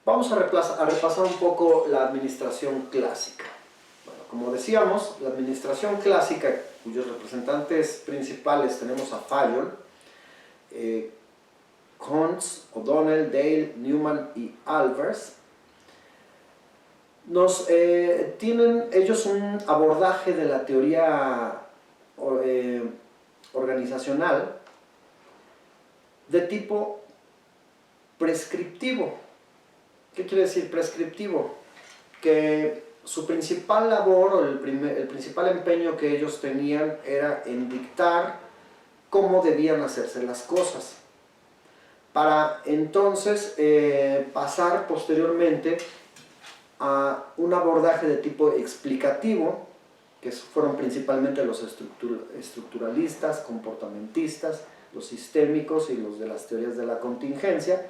Vamos a repasar un poco la administración clásica. Bueno, como decíamos, la administración clásica, cuyos representantes principales tenemos a Fayol, Kuntz, O'Donnell, Dale, Newman y Albers, tienen ellos un abordaje de la teoría organizacional de tipo prescriptivo. ¿Qué quiere decir prescriptivo? Que su principal labor o el principal empeño que ellos tenían era en dictar cómo debían hacerse las cosas, para entonces pasar posteriormente a un abordaje de tipo explicativo, que fueron principalmente los estructuralistas, comportamentistas, los sistémicos y los de las teorías de la contingencia.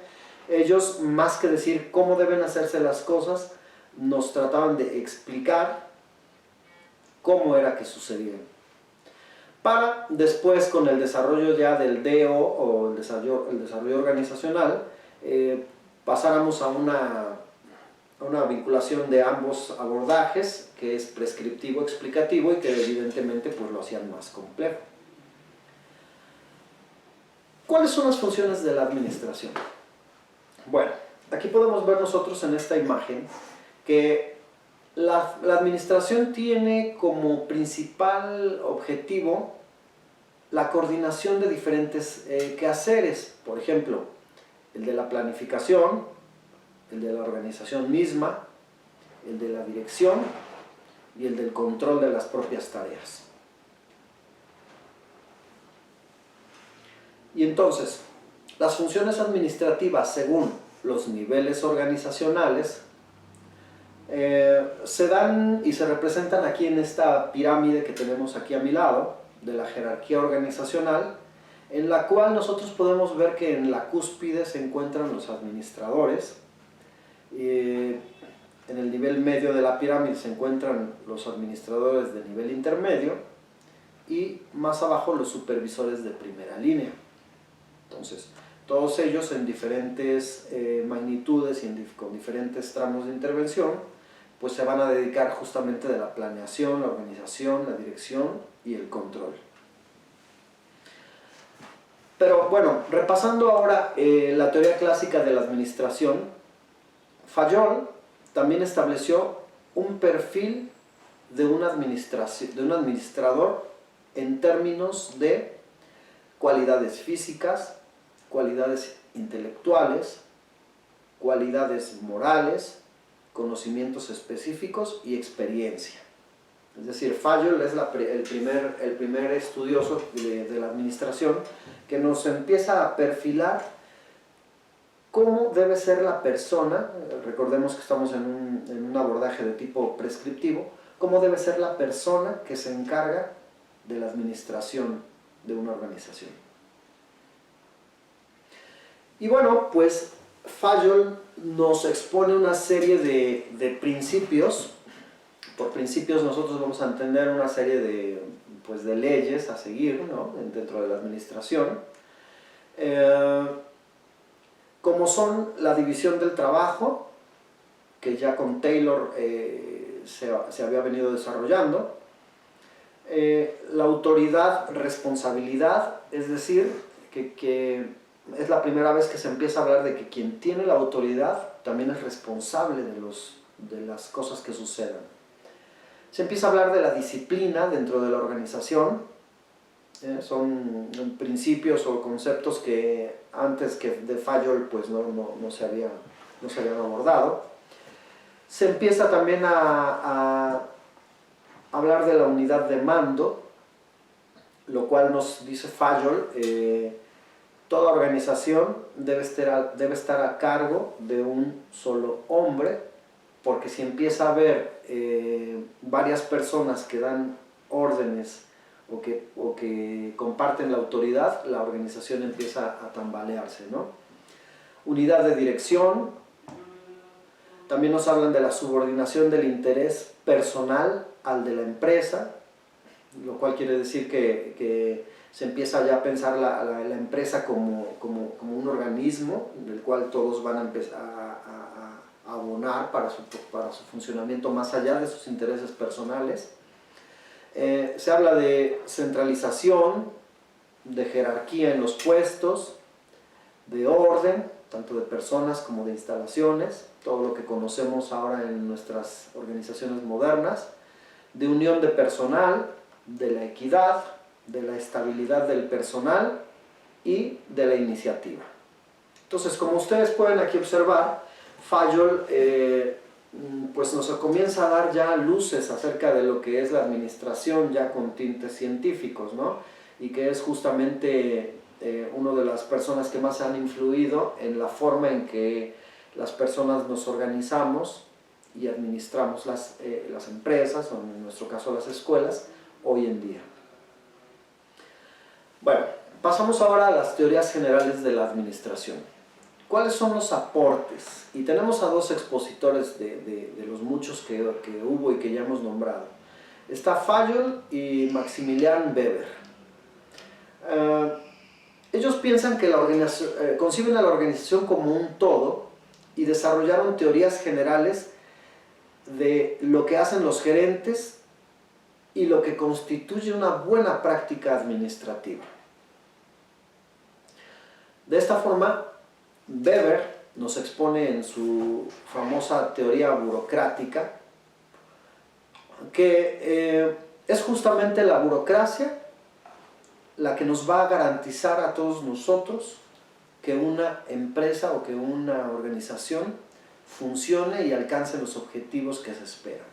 Ellos, más que decir cómo deben hacerse las cosas, nos trataban de explicar cómo era que sucedían. Para después, con el desarrollo ya del DO o el desarrollo organizacional, pasáramos a una vinculación de ambos abordajes, que es prescriptivo, explicativo, y que evidentemente pues, lo hacían más complejo. ¿Cuáles son las funciones de la administración? Bueno, aquí podemos ver nosotros en esta imagen que la administración tiene como principal objetivo la coordinación de diferentes quehaceres, por ejemplo, el de la planificación, el de la organización misma, el de la dirección y el del control de las propias tareas. Y entonces, las funciones administrativas según los niveles organizacionales se dan y se representan aquí en esta pirámide que tenemos aquí a mi lado, de la jerarquía organizacional, en la cual nosotros podemos ver que en la cúspide se encuentran los administradores, en el nivel medio de la pirámide se encuentran los administradores de nivel intermedio y más abajo los supervisores de primera línea. Entonces, todos ellos en diferentes magnitudes y con diferentes tramos de intervención, pues se van a dedicar justamente de la planeación, la organización, la dirección y el control. Pero bueno, repasando ahora la teoría clásica de la administración, Fayol también estableció un perfil de un administrador en términos de cualidades físicas, cualidades intelectuales, cualidades morales, conocimientos específicos y experiencia. Es decir, Fayol es el primer estudioso de la administración que nos empieza a perfilar cómo debe ser la persona. Recordemos que estamos en un abordaje de tipo prescriptivo, cómo debe ser la persona que se encarga de la administración de una organización. Y bueno, pues Fayol nos expone una serie de principios. Por principios nosotros vamos a entender una serie de leyes a seguir, ¿no?, dentro de la administración, como son la división del trabajo, que ya con Taylor se había venido desarrollando, la autoridad, responsabilidad, es decir, que es la primera vez que se empieza a hablar de que quien tiene la autoridad también es responsable de las cosas que sucedan. Se empieza a hablar de la disciplina dentro de la organización. Son principios o conceptos que antes que de Fayol pues no se habían abordado. Se empieza también a hablar de la unidad de mando, lo cual nos dice Fayol, toda organización debe estar a cargo de un solo hombre, porque si empieza a haber varias personas que dan órdenes o que comparten la autoridad, la organización empieza a tambalearse, ¿no? Unidad de dirección. También nos hablan de la subordinación del interés personal al de la empresa, lo cual quiere decir que se empieza ya a pensar la empresa como un organismo del cual todos van a empezar abonar para su funcionamiento más allá de sus intereses personales. Se habla de centralización, de jerarquía en los puestos, de orden, tanto de personas como de instalaciones, todo lo que conocemos ahora en nuestras organizaciones modernas, de unión de personal, de la equidad, de la estabilidad del personal y de la iniciativa. Entonces, como ustedes pueden aquí observar, Fayol pues nos comienza a dar ya luces acerca de lo que es la administración ya con tintes científicos, ¿no? Y que es justamente una de las personas que más han influido en la forma en que las personas nos organizamos y administramos las empresas, o en nuestro caso las escuelas, hoy en día. Bueno, pasamos ahora a las teorías generales de la administración. ¿Cuáles son los aportes? Y tenemos a dos expositores de los muchos que hubo y que ya hemos nombrado. Está Fayol y Maximilian Weber. Ellos piensan que conciben a la organización como un todo y desarrollaron teorías generales de lo que hacen los gerentes y lo que constituye una buena práctica administrativa. De esta forma, Weber nos expone en su famosa teoría burocrática que es justamente la burocracia la que nos va a garantizar a todos nosotros que una empresa o que una organización funcione y alcance los objetivos que se esperan.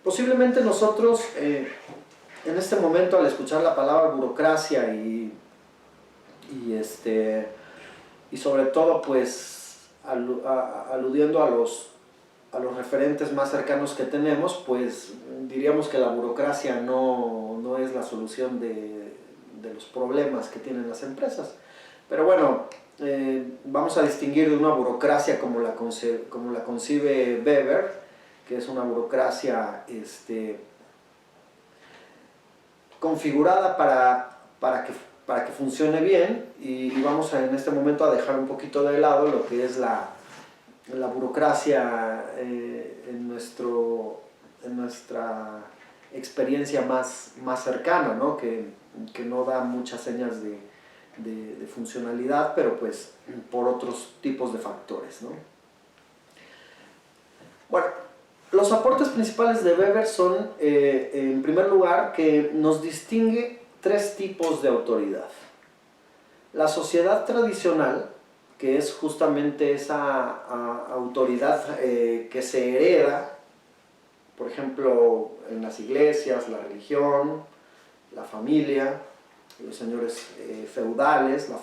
Posiblemente nosotros en este momento, al escuchar la palabra burocracia y sobre todo pues aludiendo a los referentes más cercanos que tenemos, pues diríamos que la burocracia no es la solución de los problemas que tienen las empresas. Pero bueno, vamos a distinguir de una burocracia como la concibe Weber, que es una burocracia configurada para que funcione bien, y vamos en este momento a dejar un poquito de lado lo que es la burocracia en nuestra experiencia más cercana, ¿no? Que no da muchas señas de funcionalidad, pero pues por otros tipos de factores, ¿no? Bueno, los aportes principales de Weber son, en primer lugar, que nos distingue tres tipos de autoridad. La sociedad tradicional, que es justamente esa autoridad que se hereda, por ejemplo, en las iglesias, la religión, la familia, los señores feudales, la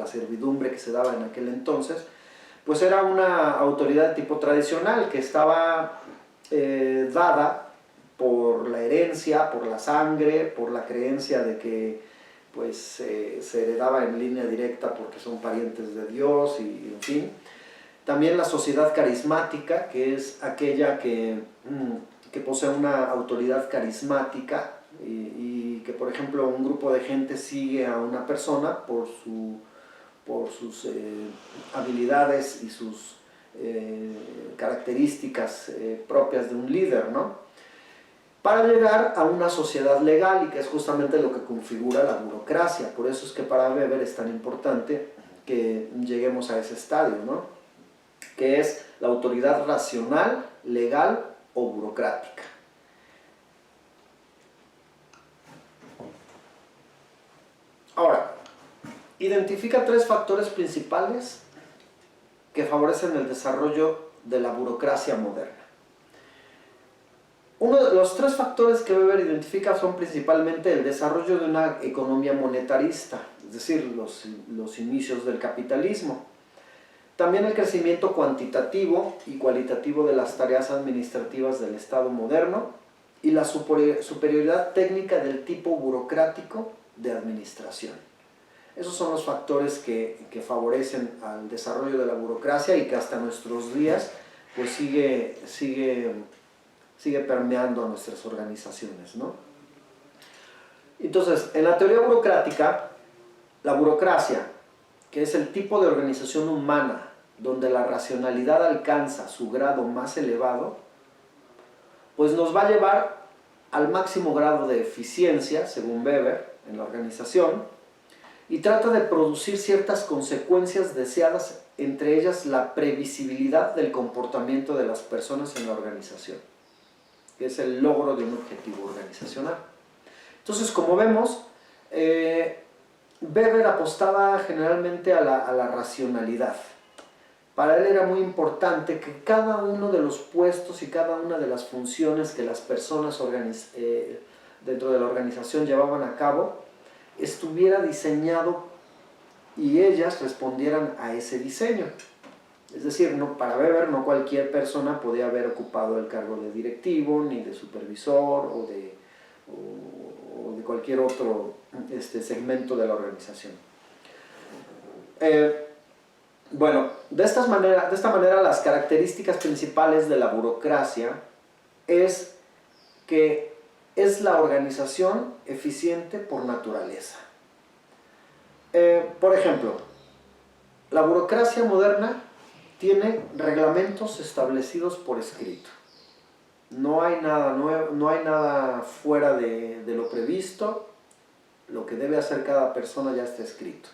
servidumbre que se daba en aquel entonces, pues era una autoridad de tipo tradicional que estaba dada por la herencia, por la sangre, por la creencia de que pues se heredaba en línea directa porque son parientes de Dios y en fin. También la sociedad carismática, que es aquella que posee una autoridad carismática y que, por ejemplo, un grupo de gente sigue a una persona por sus habilidades y sus características propias de un líder, ¿no? Para llegar a una sociedad legal, y que es justamente lo que configura la burocracia. Por eso es que para Weber es tan importante que lleguemos a ese estadio, ¿no? Que es la autoridad racional, legal o burocrática. Ahora, identifica tres factores principales que favorecen el desarrollo de la burocracia moderna. Uno de los tres factores que Weber identifica son principalmente el desarrollo de una economía monetarista, es decir, los inicios del capitalismo. También el crecimiento cuantitativo y cualitativo de las tareas administrativas del Estado moderno y la superioridad técnica del tipo burocrático de administración. Esos son los factores que favorecen al desarrollo de la burocracia y que hasta nuestros días pues sigue permeando a nuestras organizaciones, ¿no? Entonces, en la teoría burocrática, la burocracia, que es el tipo de organización humana donde la racionalidad alcanza su grado más elevado, pues nos va a llevar al máximo grado de eficiencia, según Weber, en la organización, y trata de producir ciertas consecuencias deseadas, entre ellas la previsibilidad del comportamiento de las personas en la organización, que es el logro de un objetivo organizacional. Entonces, como vemos, Weber apostaba generalmente a la racionalidad. Para él era muy importante que cada uno de los puestos y cada una de las funciones que las personas dentro de la organización llevaban a cabo estuviera diseñado y ellas respondieran a ese diseño. Es decir, para Weber no cualquier persona podía haber ocupado el cargo de directivo, ni de supervisor o de cualquier otro segmento de la organización. Bueno, de esta manera las características principales de la burocracia es que es la organización eficiente por naturaleza. Por ejemplo, la burocracia moderna tiene reglamentos establecidos por escrito. No hay nada nuevo, no hay nada fuera de lo previsto. Lo que debe hacer cada persona ya está escrito.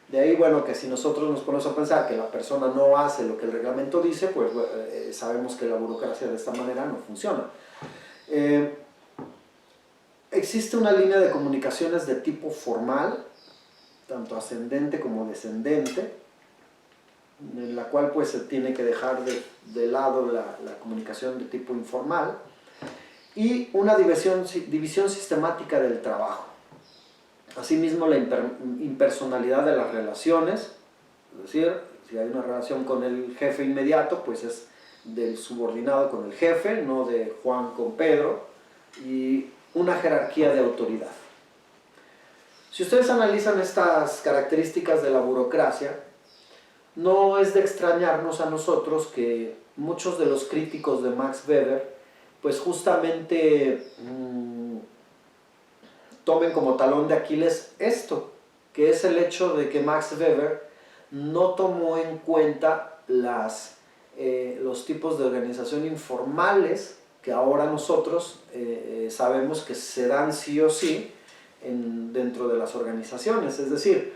De ahí, bueno, que si nosotros nos ponemos a pensar que la persona no hace lo que el reglamento dice, pues sabemos que la burocracia de esta manera no funciona. Existe una línea de comunicaciones de tipo formal, tanto ascendente como descendente, en la cual pues se tiene que dejar de lado la comunicación de tipo informal, y una división sistemática del trabajo. Asimismo, la impersonalidad de las relaciones, es decir, si hay una relación con el jefe inmediato, pues es del subordinado con el jefe, no de Juan con Pedro, y una jerarquía de autoridad. Si ustedes analizan estas características de la burocracia, no es de extrañarnos a nosotros que muchos de los críticos de Max Weber, pues justamente tomen como talón de Aquiles esto, que es el hecho de que Max Weber no tomó en cuenta los tipos de organización informales que ahora nosotros sabemos que se dan sí o sí dentro de las organizaciones. Es decir,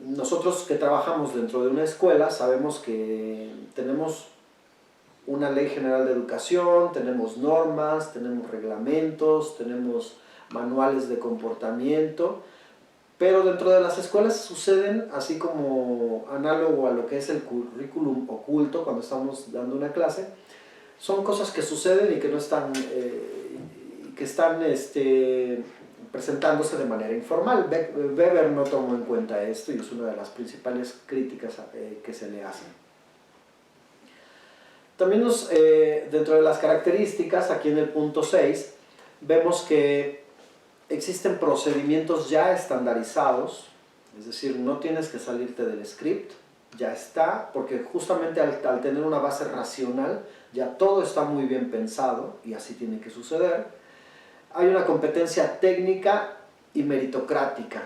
nosotros que trabajamos dentro de una escuela sabemos que tenemos una ley general de educación, tenemos normas, tenemos reglamentos, tenemos manuales de comportamiento, pero dentro de las escuelas suceden, así como análogo a lo que es el currículum oculto cuando estamos dando una clase, son cosas que suceden y que no están, que están presentándose de manera informal. Weber no tomó en cuenta esto y es una de las principales críticas que se le hacen. También dentro de las características, aquí en el punto 6, vemos que existen procedimientos ya estandarizados, es decir, no tienes que salirte del script, ya está, porque justamente al tener una base racional, ya todo está muy bien pensado y así tiene que suceder. Hay una competencia técnica y meritocrática,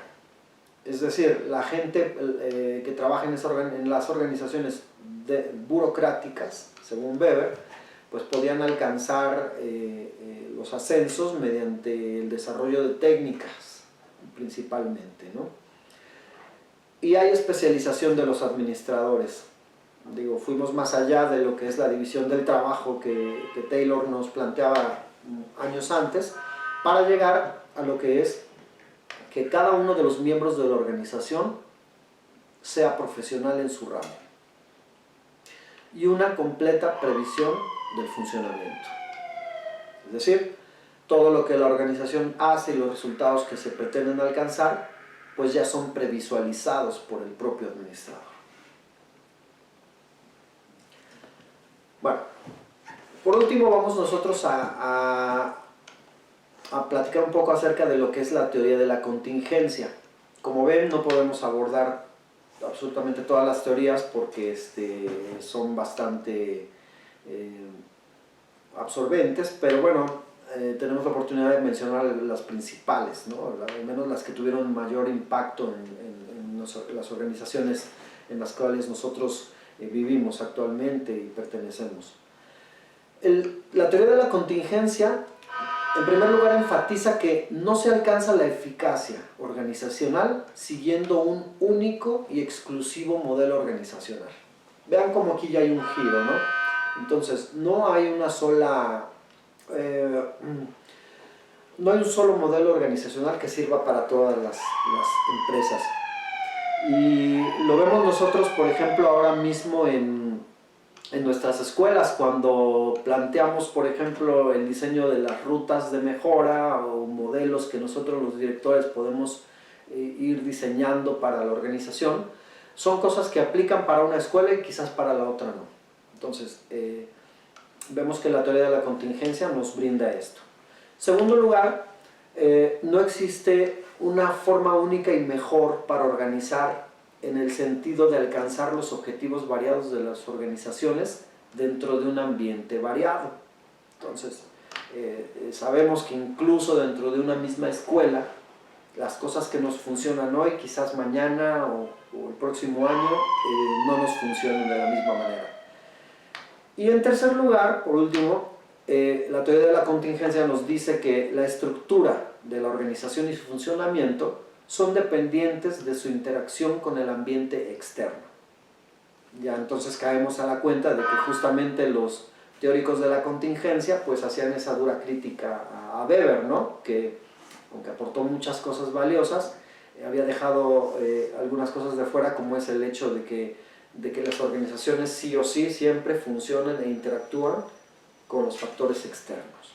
es decir, la gente que trabaja en las organizaciones burocráticas, según Weber, pues podían alcanzar los ascensos mediante el desarrollo de técnicas, principalmente, ¿no? Y hay especialización de los administradores. Digo, fuimos más allá de lo que es la división del trabajo que Taylor nos planteaba años antes, para llegar a lo que es que cada uno de los miembros de la organización sea profesional en su ramo y una completa previsión del funcionamiento. Es decir, todo lo que la organización hace y los resultados que se pretenden alcanzar, pues ya son previsualizados por el propio administrador. Bueno, por último vamos nosotros a platicar un poco acerca de lo que es la teoría de la contingencia. Como ven, no podemos abordar absolutamente todas las teorías porque son bastante absorbentes, pero bueno, tenemos la oportunidad de mencionar las principales, ¿no? Al menos las que tuvieron mayor impacto en las organizaciones en las cuales nosotros vivimos actualmente y pertenecemos. La teoría de la contingencia, en primer lugar, enfatiza que no se alcanza la eficacia organizacional siguiendo un único y exclusivo modelo organizacional. Vean cómo aquí ya hay un giro, ¿no? Entonces, no hay una sola... no hay un solo modelo organizacional que sirva para todas las empresas. Y lo vemos nosotros, por ejemplo, ahora mismo en nuestras escuelas, cuando planteamos, por ejemplo, el diseño de las rutas de mejora o modelos que nosotros los directores podemos ir diseñando para la organización, son cosas que aplican para una escuela y quizás para la otra no. Entonces, vemos que la teoría de la contingencia nos brinda esto. Segundo lugar, no existe una forma única y mejor para organizar en el sentido de alcanzar los objetivos variados de las organizaciones dentro de un ambiente variado. Entonces, sabemos que incluso dentro de una misma escuela, las cosas que nos funcionan hoy, quizás mañana o el próximo año, no nos funcionan de la misma manera. Y en tercer lugar, por último, la teoría de la contingencia nos dice que la estructura de la organización y su funcionamiento son dependientes de su interacción con el ambiente externo. Ya entonces caemos a la cuenta de que justamente los teóricos de la contingencia pues hacían esa dura crítica a Weber, ¿no? Que aunque aportó muchas cosas valiosas, había dejado algunas cosas de fuera, como es el hecho de que las organizaciones sí o sí siempre funcionan e interactúan con los factores externos.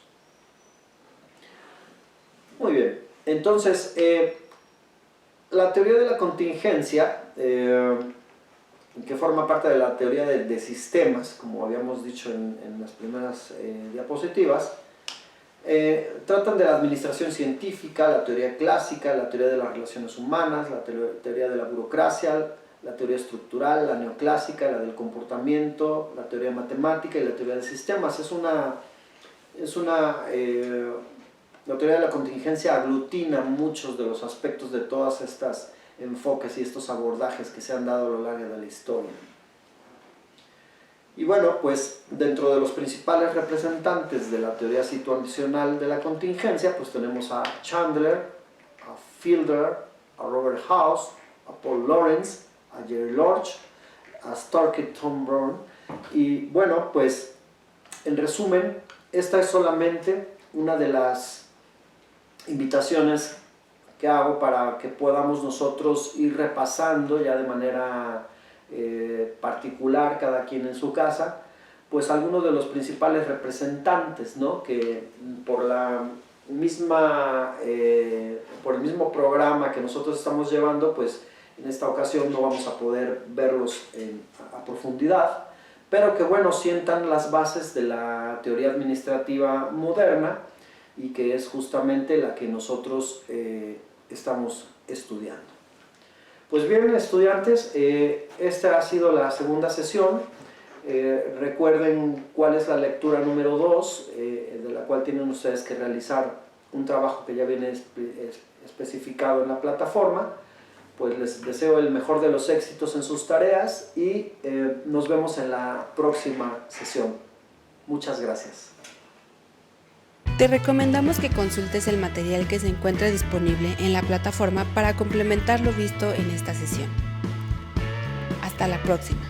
Muy bien, entonces la teoría de la contingencia, que forma parte de la teoría de sistemas, como habíamos dicho en las primeras diapositivas, tratan de la administración científica, la teoría clásica, la teoría de las relaciones humanas, la teoría de la burocracia, la teoría estructural, la neoclásica, la del comportamiento, la teoría matemática y la teoría de sistemas. La teoría de la contingencia aglutina muchos de los aspectos de todas estas enfoques y estos abordajes que se han dado a lo largo de la historia. Y bueno, pues dentro de los principales representantes de la teoría situacional de la contingencia, pues tenemos a Chandler, a Fielder, a Robert House, a Paul Lawrence, a Jerry Lorch, a Starkey Tom Brown. Y bueno, pues en resumen, esta es solamente una de las invitaciones que hago para que podamos nosotros ir repasando ya de manera particular, cada quien en su casa, pues algunos de los principales representantes, ¿no? Que por el mismo programa que nosotros estamos llevando, pues en esta ocasión no vamos a poder verlos a profundidad, pero que bueno, sientan las bases de la teoría administrativa moderna y que es justamente la que nosotros estamos estudiando. Pues bien, estudiantes, esta ha sido la segunda sesión. Recuerden cuál es la lectura número 2, de la cual tienen ustedes que realizar un trabajo que ya viene especificado en la plataforma. Pues les deseo el mejor de los éxitos en sus tareas y nos vemos en la próxima sesión. Muchas gracias. Te recomendamos que consultes el material que se encuentra disponible en la plataforma para complementar lo visto en esta sesión. Hasta la próxima.